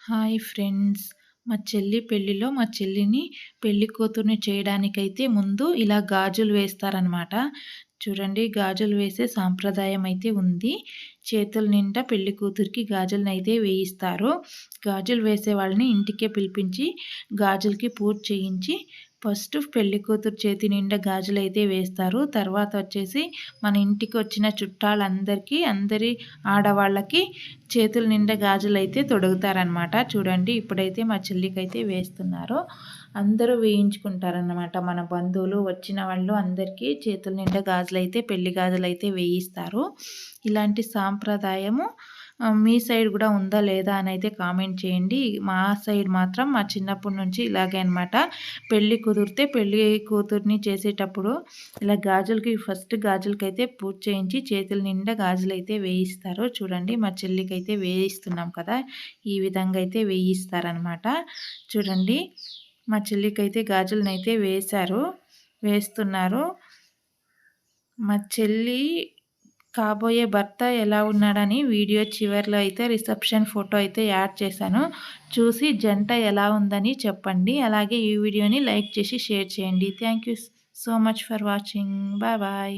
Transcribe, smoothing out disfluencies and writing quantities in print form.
Hi friends. మా చెల్లి పెళ్ళిలో మా చెల్లిని పెళ్లి కూతుర్ని చేయడానికైతే ముందు ఇలా గాజులు వేస్తారనమాట. చూడండి, గాజులు వేసే సాంప్రదాయం అయితే ఉంది. చేతుల నిండా పెళ్లి కూతురికి గాజులనైతే వేయిస్తారు. గాజులు వేసే వాళ్ళని ఇంటికే పిలిపించి గాజులకి పూజ చేయించి ఫస్ట్ పెళ్లి కూతురు చేతి నిండా గాజులైతే వేస్తారు. తర్వాత వచ్చేసి మన ఇంటికి వచ్చిన చుట్టాలందరికీ అందరి ఆడవాళ్ళకి చేతుల నిండా గాజులైతే తొడుగుతారనమాట. చూడండి, ఇప్పుడైతే మా చెల్లికైతే వేస్తున్నారు. అందరూ వేయించుకుంటారనమాట. మన బంధువులు వచ్చిన వాళ్ళు అందరికీ చేతుల నిండా గాజులైతే పెళ్లి గాజులైతే వేయిస్తారు. ఇలాంటి సాంప్రదాయము మీ సైడ్ కూడా ఉందా లేదా అని అయితే కామెంట్ చేయండి. మా సైడ్ మాత్రం మా చిన్నప్పటి నుంచి ఇలాగే అనమాట. పెళ్ళి కుదిరితే పెళ్ళి కూతుర్ని చేసేటప్పుడు ఇలా ఫస్ట్ గాజులకైతే పూజ చేయించి చేతుల నిండా గాజులైతే వేయిస్తారు. చూడండి, మా చెల్లికైతే వేయిస్తున్నాం కదా, ఈ విధంగా అయితే వేయిస్తారనమాట. చూడండి, మా చెల్లికైతే గాజులనైతే వేస్తున్నారు. మా చెల్లి కాబోయే భర్త ఎలా ఉన్నాడని వీడియో చివరిలో అయితే రిసెప్షన్ ఫోటో అయితే యాడ్ చేశాను. చూసి జంట ఎలా ఉందని చెప్పండి. అలాగే ఈ వీడియోని లైక్ చేసి షేర్ చేయండి. Thank you so much for watching. Bye bye.